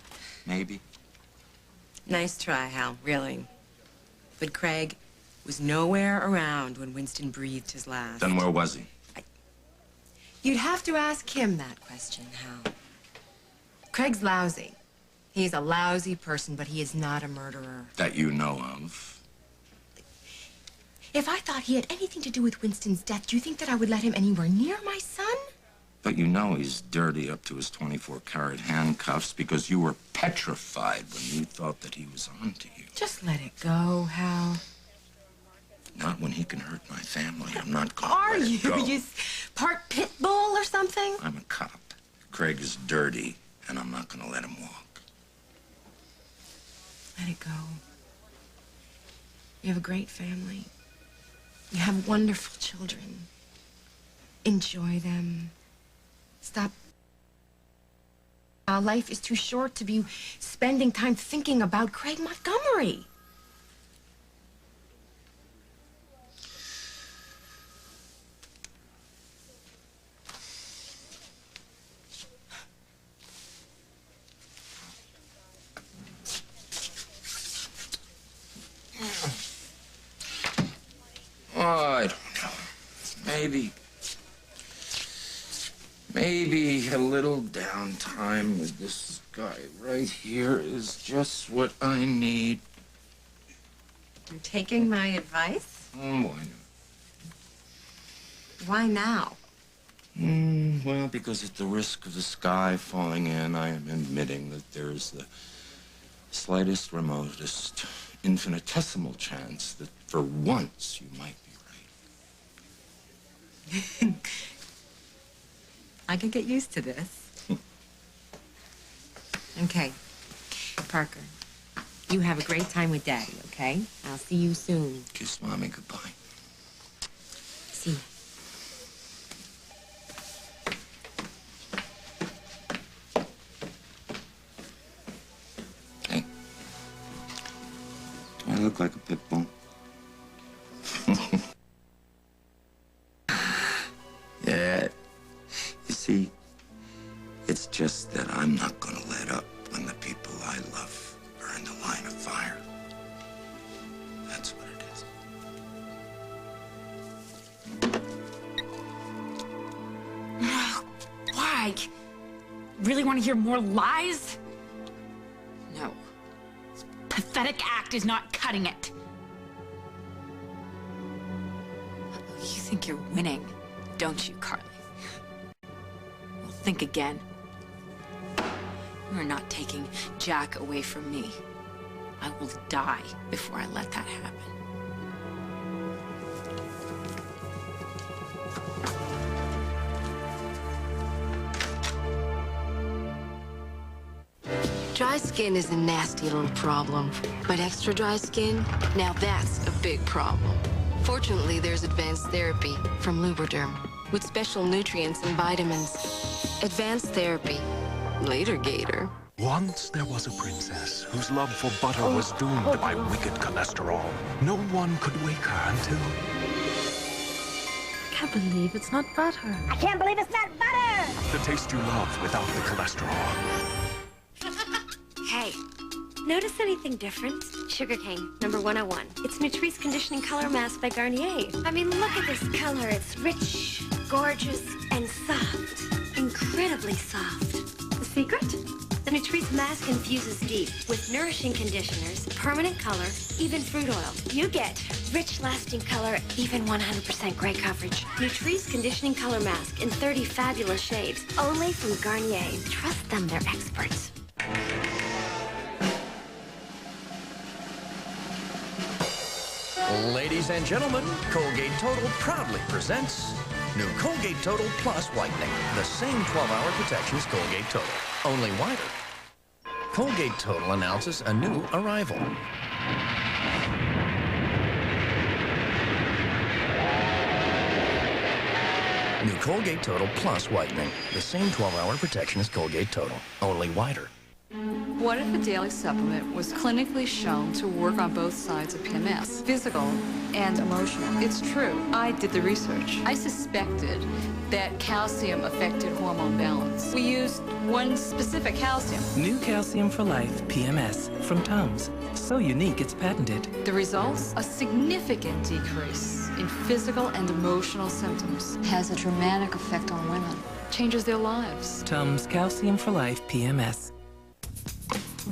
Speaker 28: maybe?
Speaker 2: Nice try, Hal, really. But Craig was nowhere around when Winston breathed his last.
Speaker 28: Then where was he?
Speaker 2: You'd have to ask him that question, Hal. Craig's lousy. He's a lousy person, but he is not a murderer.
Speaker 28: That you know of.
Speaker 2: If I thought he had anything to do with Winston's death, do you think that I would let him anywhere near my son?
Speaker 28: But you know he's dirty up to his 24-karat handcuffs because you were petrified when you thought that he was on to you.
Speaker 2: Just let it go, Hal.
Speaker 28: Not when he can hurt my family. I'm not going
Speaker 2: Are
Speaker 28: to let
Speaker 2: you?
Speaker 28: it go.
Speaker 2: You part pit bull or something?
Speaker 28: I'm a cop. Craig is dirty, and I'm not going to let him walk.
Speaker 2: Let it go. You have a great family. You have wonderful children. Enjoy them. Stop. Our life is too short to be spending time thinking about Craig Montgomery.
Speaker 28: Oh, I don't know. Maybe a little downtime with this guy right here is just what I need.
Speaker 2: You're taking my advice?
Speaker 28: Why not?
Speaker 2: Why now?
Speaker 28: Well, because at the risk of the sky falling in, I am admitting that there's the slightest, remotest, infinitesimal chance that for once you might be right.
Speaker 2: I can get used to this. Okay. Parker, you have a great time with Daddy, okay? I'll see you soon.
Speaker 28: Kiss Mommy goodbye.
Speaker 2: See you.
Speaker 28: Hey. Do I look like a pit bull? Yeah. You see, it's just that I'm not gonna let up when the people I love are in the line of fire. That's what it is.
Speaker 5: Why? Really want to hear more lies? No. This pathetic act is not cutting it. You think you're winning, don't you, Carly? Well, think again. You are not taking Jack away from me. I will die before I let that happen.
Speaker 2: Dry skin is a nasty little problem, but extra dry skin, now that's a big problem. Fortunately, there's advanced therapy from Lubriderm with special nutrients and vitamins. Advanced therapy. Later, Gator.
Speaker 1: Once there was a princess whose love for butter was doomed by wicked cholesterol. No one could wake her until...
Speaker 8: I can't believe it's not butter.
Speaker 15: I can't believe it's not butter!
Speaker 1: The taste you love without the cholesterol.
Speaker 9: Hey, notice anything different? Sugarcane, number 101. It's Nutrice Conditioning Color Mask by Garnier. I mean, look at this color. It's rich, gorgeous, and soft. Incredibly soft. The secret? The Nutrice mask infuses deep with nourishing conditioners, permanent color, even fruit oil. You get rich, lasting color, even 100% gray coverage. Nutrice Conditioning Color Mask in 30 fabulous shades, only from Garnier. Trust them, they're experts.
Speaker 14: Ladies and gentlemen, Colgate Total proudly presents new Colgate Total Plus Whitening. The same 12-hour protection as Colgate Total, only whiter. Colgate Total announces a new arrival. New Colgate Total Plus Whitening. The same 12-hour protection as Colgate Total, only whiter.
Speaker 5: What if a daily supplement was clinically shown to work on both sides of PMS, physical and emotional? It's true. I did the research. I suspected that calcium affected hormone balance. We used one specific calcium.
Speaker 16: New Calcium for Life, PMS, from Tums. So unique, it's patented.
Speaker 5: The results? A significant decrease in physical and emotional symptoms. Has a dramatic effect on women. Changes their lives.
Speaker 16: Tums Calcium for Life, PMS.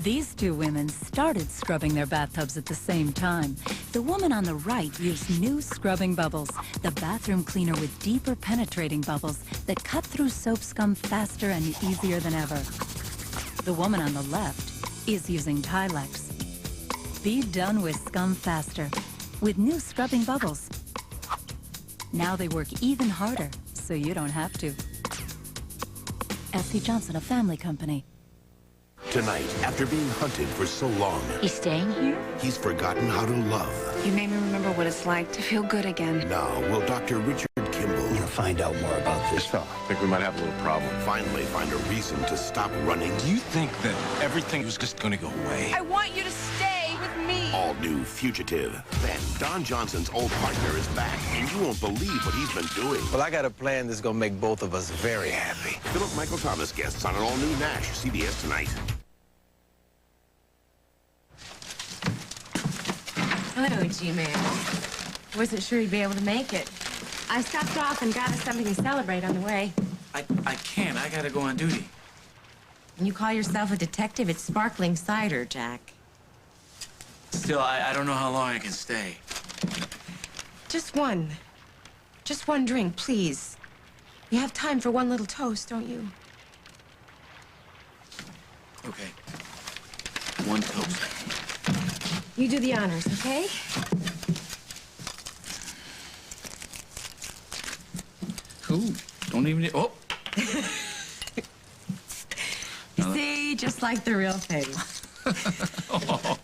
Speaker 18: These two women started scrubbing their bathtubs at the same time. The woman on the right used new scrubbing bubbles, the bathroom cleaner with deeper penetrating bubbles that cut through soap scum faster and easier than ever. The woman on the left is using Tilex. Be done with scum faster with new scrubbing bubbles. Now they work even harder, so you don't have to. S.C. Johnson, a family company.
Speaker 1: Tonight, after being hunted for so long,
Speaker 8: He's staying here?
Speaker 1: he's forgotten how to love.
Speaker 2: You made me remember what it's like to feel good again.
Speaker 1: Now, will Dr. Richard Kimball...
Speaker 7: You'll find out more about this fella.
Speaker 1: I think we might have a little problem. Finally find a reason to stop running.
Speaker 3: Do you think that everything was just going to go away?
Speaker 27: I want you to stay with me.
Speaker 1: All new Fugitive. Then, Don Johnson's old partner is back, and you won't believe what he's been doing.
Speaker 10: Well, I got a plan that's gonna make both of us very happy.
Speaker 1: Philip Michael Thomas guests on an all-new NASH, CBS tonight.
Speaker 2: Hello, G-Man. Wasn't sure you'd be able to make it. I stopped off and got us something to celebrate on the way.
Speaker 7: I can't. I gotta go on duty.
Speaker 2: When you call yourself a detective, it's sparkling cider, Jack.
Speaker 7: Still, I don't know how long I can stay.
Speaker 2: Just one. Just one drink, please. You have time for one little toast, don't you?
Speaker 7: Okay. One toast.
Speaker 2: You do the honors, okay?
Speaker 7: Cool. Don't even... Oh!
Speaker 2: See, just like the real thing.
Speaker 7: Oh.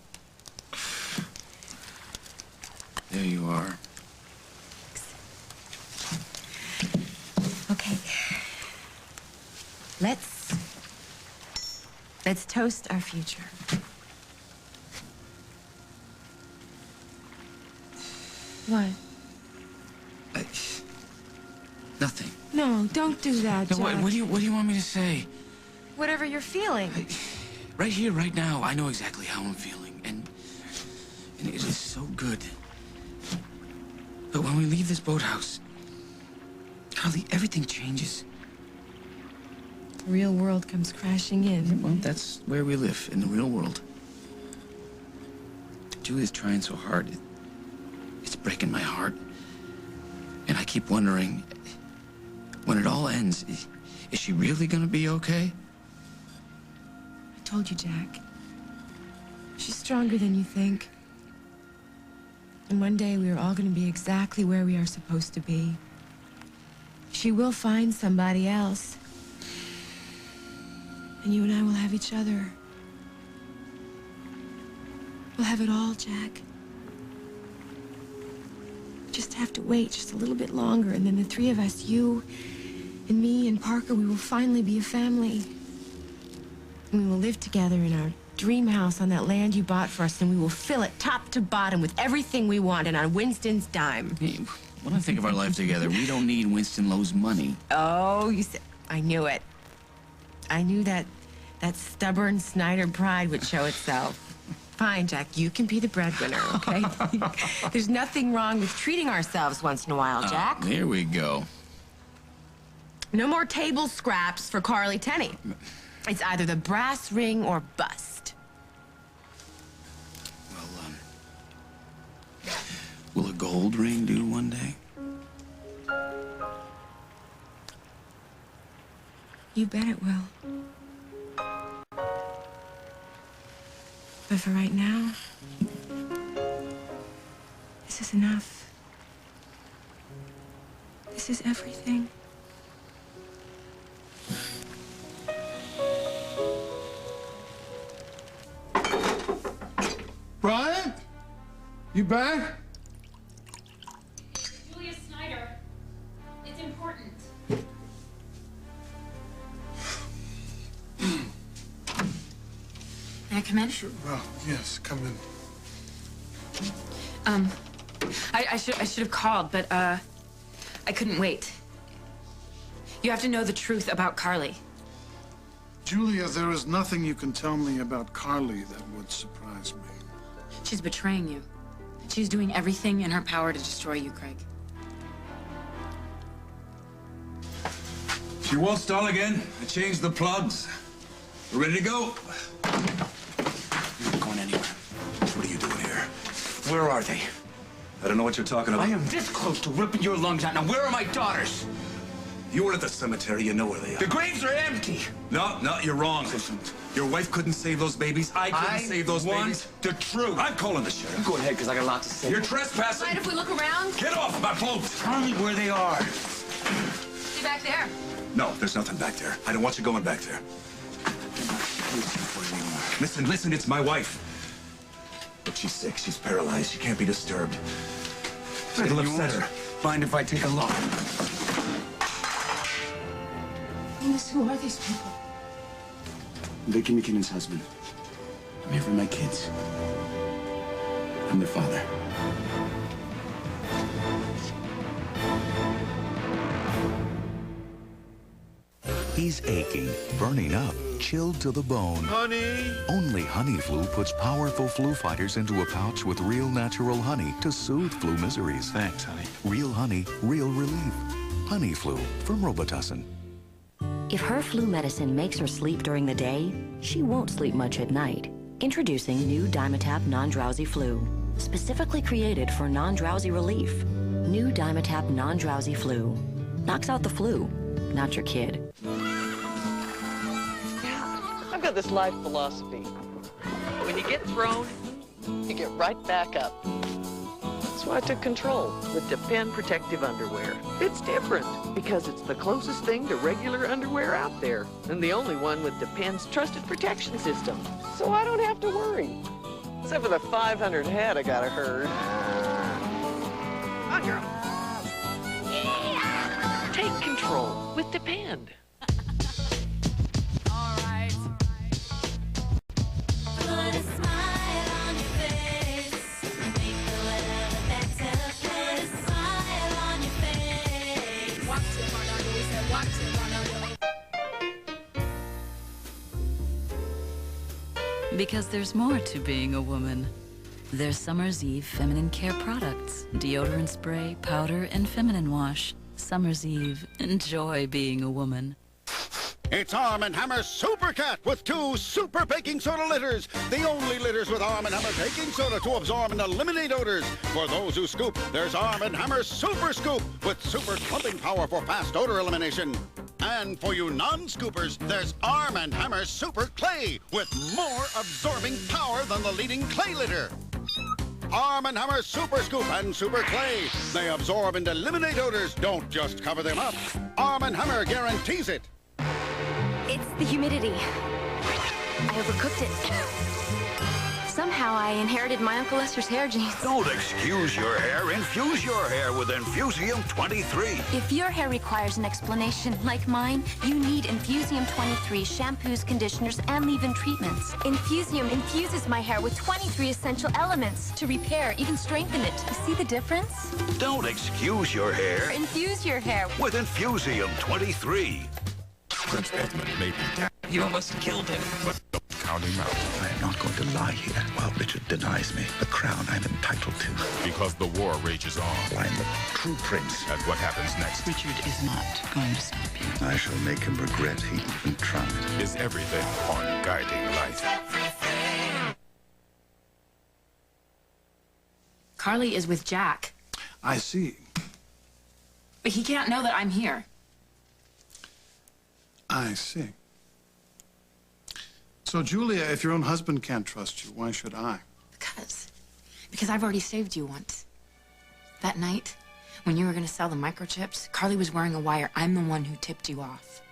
Speaker 7: There you are.
Speaker 2: Okay. Let's toast our future. What?
Speaker 7: Nothing.
Speaker 2: No, don't do that,
Speaker 7: No,
Speaker 2: Jack.
Speaker 7: what do you want me to say?
Speaker 2: Whatever you're feeling.
Speaker 7: Right here, right now, I know exactly how I'm feeling, and it is so good. But when we leave this boathouse, Carly, everything changes.
Speaker 2: The real world comes crashing in.
Speaker 7: Well, that's where we live, in the real world. Julia's trying so hard. It's breaking my heart. And I keep wondering, when it all ends, is she really gonna be okay?
Speaker 2: I told you, Jack. She's stronger than you think. And one day we are all going to be exactly where we are supposed to be. She will find somebody else. And you and I will have each other.
Speaker 8: We'll have it all, Jack. Just have to wait just a little bit longer, and then the three of us, you and me and Parker, we will finally be a family. And we will live together in our dream house on that land you bought for us, and we will fill it top to bottom with everything we want and on Winston's dime.
Speaker 7: Hey, when I think of our life together, we don't need Winston Lowe's money.
Speaker 8: Oh, you said... I knew it. I knew that stubborn Snyder pride would show itself. Fine, Jack, you can be the breadwinner, okay? There's nothing wrong with treating ourselves once in a while, Jack.
Speaker 7: There we go.
Speaker 8: No more table scraps for Carly Tenney. It's either the brass ring or bust.
Speaker 7: Well, will a gold ring do one day?
Speaker 8: You bet it will. But for right now, this is enough. This is everything.
Speaker 4: Brian? You back?
Speaker 6: Julia Snyder. It's important.
Speaker 5: May I come in?
Speaker 4: Sure. Well, yes, come in.
Speaker 5: I should have called, but I couldn't wait. You have to know the truth about Carly.
Speaker 4: Julia, there is nothing you can tell me about Carly that would surprise me.
Speaker 5: She's betraying you. She's doing everything in her power to destroy you, Craig.
Speaker 3: She won't stall again. I changed the plugs. We're ready to go.
Speaker 11: You're not going anywhere. What are you doing here?
Speaker 3: Where are they? I don't know what you're talking about.
Speaker 11: I am this close to ripping your lungs out. Now, where are my daughters?
Speaker 3: You were at the cemetery. You know where they are.
Speaker 11: The graves are empty.
Speaker 3: No, you're wrong. Listen, your wife couldn't save those babies. I couldn't save those babies.
Speaker 11: The truth.
Speaker 3: I'm calling the sheriff.
Speaker 11: You go ahead, because I got a lot to say.
Speaker 3: You're trespassing.
Speaker 8: Mind if we look around?
Speaker 3: Get off my boat.
Speaker 11: Tell me where they are.
Speaker 8: See back there?
Speaker 3: No, there's nothing back there. I don't want you going back there. Listen, it's my wife. But she's sick. She's paralyzed. She can't be disturbed. It'll upset her.
Speaker 11: Mind if I take a look?
Speaker 8: Amos, who are these people?
Speaker 11: Vicky McKinnon's husband. I'm here for my kids. I'm their father.
Speaker 19: He's aching, burning up, chilled to the bone.
Speaker 1: Honey!
Speaker 19: Only Honey Flu puts powerful flu fighters into a pouch with real natural honey to soothe flu miseries.
Speaker 11: Thanks, honey.
Speaker 19: Real honey, real relief. Honey Flu from Robitussin.
Speaker 20: If her flu medicine makes her sleep during the day, she won't sleep much at night. Introducing new Dimetapp Non-Drowsy Flu. Specifically created for non-drowsy relief. New Dimetapp Non-Drowsy Flu. Knocks out the flu, not your kid.
Speaker 21: I've got this life philosophy. When you get thrown, you get right back up. That's why I took control with Depend Protective Underwear. It's different because it's the closest thing to regular underwear out there and the only one with Depend's trusted protection system. So I don't have to worry. Except for the 500 head I gotta herd. On girl. Take control with Depend.
Speaker 18: Because there's more to being a woman. There's Summer's Eve feminine care products, deodorant spray, powder, and feminine wash. Summer's Eve, enjoy being a woman.
Speaker 22: It's Arm & Hammer Super Cat with 2 super baking soda litters. The only litters with Arm & Hammer baking soda to absorb and eliminate odors. For those who scoop, there's Arm & Hammer Super Scoop with super clumping power for fast odor elimination. And for you non-scoopers, there's Arm & Hammer Super Clay with more absorbing power than the leading clay litter. Arm & Hammer Super Scoop and Super Clay. They absorb and eliminate odors. Don't just cover them up. Arm & Hammer guarantees it.
Speaker 9: It's the humidity. I overcooked it. Somehow
Speaker 2: Somehow I inherited my Uncle Lester's hair genes.
Speaker 12: Don't excuse your hair. Infuse your hair with Infusium 23.
Speaker 13: If your hair requires an explanation like mine, you need Infusium 23 shampoos, conditioners, and leave-in treatments.
Speaker 2: Infusium infuses my hair with 23 essential elements to repair, even strengthen it. You see the difference?
Speaker 12: Don't excuse your hair.
Speaker 2: Infuse your hair
Speaker 12: with Infusium 23.
Speaker 17: Prince Edmund may be dead.
Speaker 7: You almost killed him.
Speaker 17: But don't count him out.
Speaker 23: I am not going to lie here while Richard denies me the crown I'm entitled to.
Speaker 17: Because the war rages on.
Speaker 23: I am the true prince.
Speaker 17: And what happens next?
Speaker 24: Richard is not going to stop you.
Speaker 23: I shall make him regret he even tried.
Speaker 17: Is everything on Guiding Light.
Speaker 5: Carly is with Jack.
Speaker 4: I see.
Speaker 5: But he can't know that I'm here.
Speaker 4: I see. So, Julia, if your own husband can't trust you, why should I?
Speaker 5: Because I've already saved you once. That night, when you were going to sell the microchips, Carly was wearing a wire. I'm the one who tipped you off.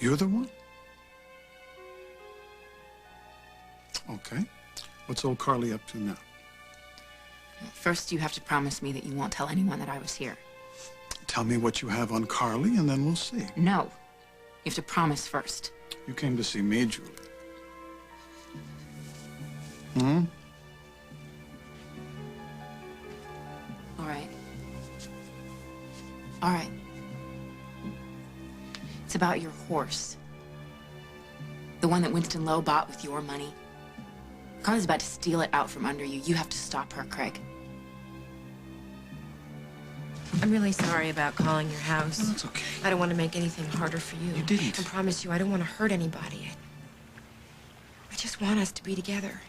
Speaker 4: You're the one? Okay. What's old Carly up to now?
Speaker 5: First, you have to promise me that you won't tell anyone that I was here.
Speaker 4: Tell me what you have on Carly, and then we'll see.
Speaker 5: No. You have to promise first.
Speaker 4: You came to see me, Julie. Hmm?
Speaker 5: All right. All right. It's about your horse. The one that Winston Lowe bought with your money. Carly's about to steal it out from under you. You have to stop her, Craig.
Speaker 25: I'm really sorry about calling your house.
Speaker 7: No, that's okay.
Speaker 25: I don't want to make anything harder for you.
Speaker 7: You didn't.
Speaker 25: I promise you, I don't want to hurt anybody. I just want us to be together.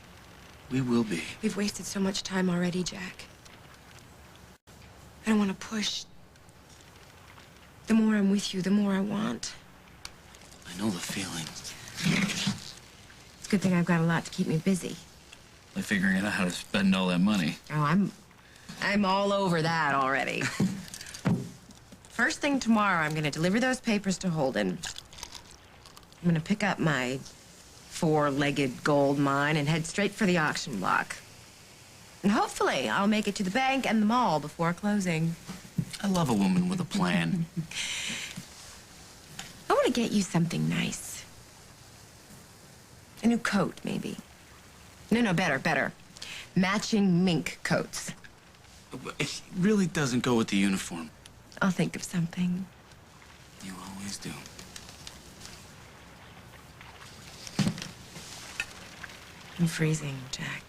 Speaker 7: We will be.
Speaker 25: We've wasted so much time already, Jack. I don't want to push. The more I'm with you, the more I want.
Speaker 7: I know the feeling.
Speaker 25: It's a good thing I've got a lot to keep me busy.
Speaker 7: Like figuring out how to spend all that money.
Speaker 25: Oh, I'm all over that already. First thing tomorrow, I'm gonna deliver those papers to Holden. I'm gonna pick up my four-legged gold mine and head straight for the auction block. And hopefully, I'll make it to the bank and the mall before closing.
Speaker 7: I love a woman with a plan.
Speaker 25: I want to get you something nice. A new coat, maybe. No, better. Matching mink coats.
Speaker 7: It really doesn't go with the uniform.
Speaker 25: I'll think of something.
Speaker 7: You always do.
Speaker 25: I'm freezing, Jack.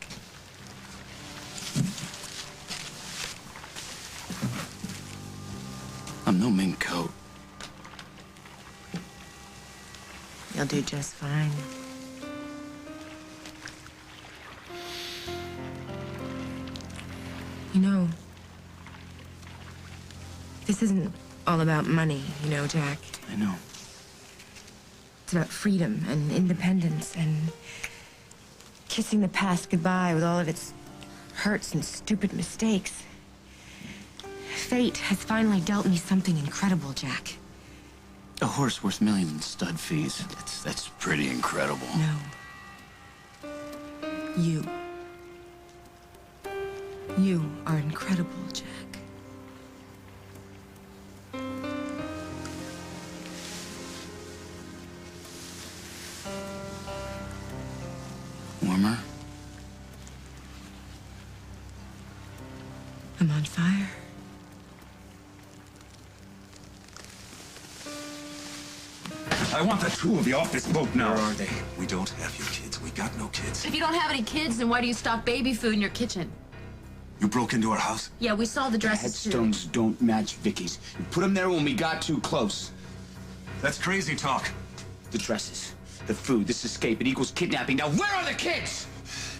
Speaker 7: I'm no mink coat.
Speaker 25: You'll do just fine. You know, this isn't all about money, you know, Jack.
Speaker 7: I know.
Speaker 25: It's about freedom and independence and kissing the past goodbye with all of its hurts and stupid mistakes. Fate has finally dealt me something incredible, Jack.
Speaker 7: A horse worth millions in stud fees. That's pretty incredible.
Speaker 25: No. You are incredible, Jack.
Speaker 7: Warmer?
Speaker 25: I'm on fire.
Speaker 11: I want the two of you off this boat now. Where are they? We don't have your kids. We got no kids.
Speaker 8: If you don't have any kids, then why do you stock baby food in your kitchen?
Speaker 11: You broke into our house?
Speaker 8: Yeah, we saw the dresses
Speaker 11: Headstones don't match Vicky's. You put them there when we got too close. That's crazy talk. The dresses, the food, this escape, it equals kidnapping. Now where are the kids?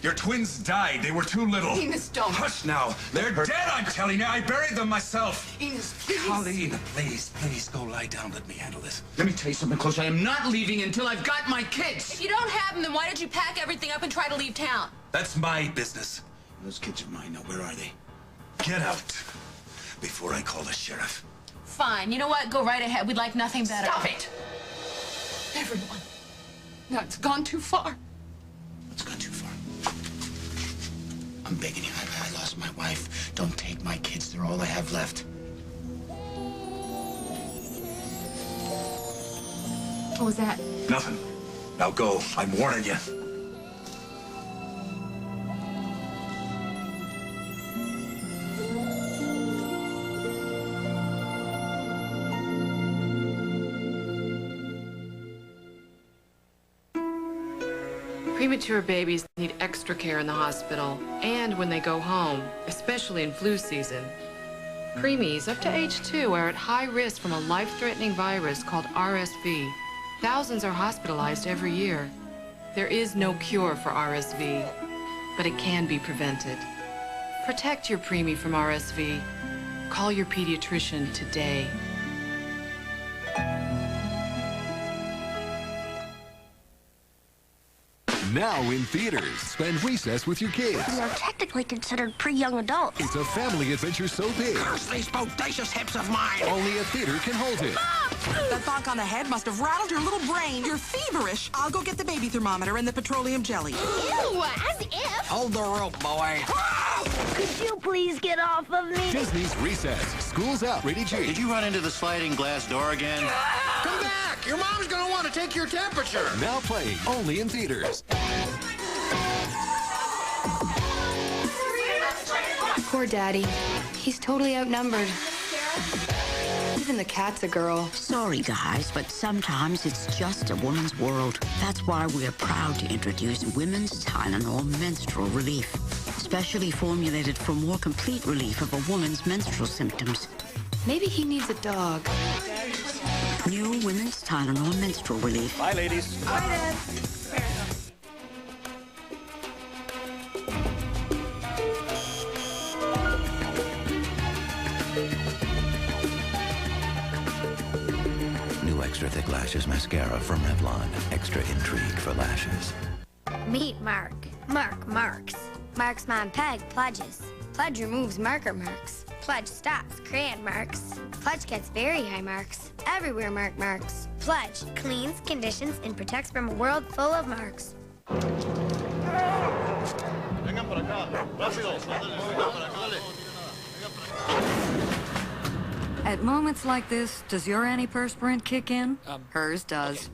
Speaker 11: Your twins died. They were too little.
Speaker 8: Enos, don't.
Speaker 11: Hush now. They're dead, I'm telling you. I buried them myself.
Speaker 8: Enos, please.
Speaker 11: Colleen, please go lie down. Let me handle this. Let me tell you something close. I am not leaving until I've got my kids.
Speaker 8: If you don't have them, then why did you pack everything up and try to leave town?
Speaker 11: That's my business. Those kids are mine. Now, where are they? Get out before I call the sheriff.
Speaker 8: Fine. You know what? Go right ahead. We'd like nothing better.
Speaker 11: Stop it!
Speaker 8: Everyone. No, it's gone too far.
Speaker 11: It's gone too far. I'm begging you. I lost my wife. Don't take my kids. They're all I have left.
Speaker 8: What was that?
Speaker 6: Nothing. Now go. I'm warning you.
Speaker 10: Premature babies need extra care in the hospital and when they go home, especially in flu season. Preemies up to age 2 are at high risk from a life-threatening virus called RSV. Thousands are hospitalized every year. There is no cure for RSV, but it can be prevented. Protect your preemie from RSV. Call your pediatrician today.
Speaker 14: Now in theaters, spend recess with your kids.
Speaker 15: We are technically considered pre-young adults.
Speaker 14: It's a family adventure so big.
Speaker 15: Curse these bodacious hips of mine!
Speaker 14: Only a theater can hold it.
Speaker 16: That bonk on the head must have rattled your little brain. You're feverish. I'll go get the baby thermometer and the petroleum jelly.
Speaker 15: Ew, as if!
Speaker 11: Hold the rope, boy.
Speaker 15: Could you please get off of me?
Speaker 14: Disney's Recess. School's out. Rated G.
Speaker 26: Did you run into the sliding glass door again?
Speaker 11: Come back! Your mom's gonna want to take your temperature.
Speaker 14: Now playing only in theaters.
Speaker 2: Poor Daddy. He's totally outnumbered. Even the cat's a girl.
Speaker 27: Sorry, guys, but sometimes it's just a woman's world. That's why we're proud to introduce Women's Tylenol Menstrual Relief, specially formulated for more complete relief of a woman's menstrual symptoms.
Speaker 2: Maybe he needs a dog.
Speaker 27: New Women's Tylenol Menstrual Relief.
Speaker 6: Bye, ladies.
Speaker 2: Bye, Dad.
Speaker 19: New Extra Thick Lashes Mascara from Revlon. Extra intrigue for lashes.
Speaker 9: Meet Mark. Mark marks. Mark's mom, Peg, pledges. Pledge removes marker marks. Pledge stops crayon marks. Pledge gets very high marks. Everywhere Mark marks. Pledge cleans, conditions, and protects from a world full of marks.
Speaker 28: At moments like this, does your antiperspirant kick in? Hers does.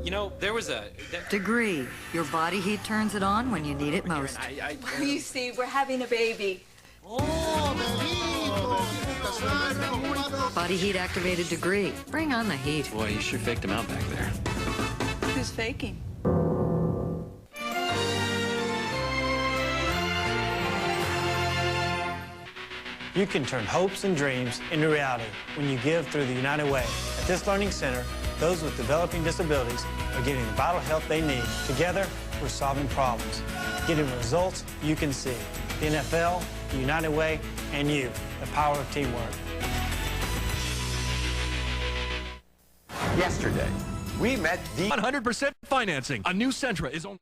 Speaker 29: You know, there was a...
Speaker 28: Degree. Your body heat turns it on when you need it most.
Speaker 5: You see, we're having a baby.
Speaker 28: Body heat activated Degree. Bring on the heat.
Speaker 29: Boy, you sure faked him out back there.
Speaker 5: Who's faking?
Speaker 30: You can turn hopes and dreams into reality when you give through the United Way. At this learning center, those with developing disabilities are getting the vital help they need. Together, we're solving problems, getting results you can see. The NFL, the United Way, and you, the power of teamwork.
Speaker 31: Yesterday, we met the
Speaker 3: 100% financing. A new Sentra is only...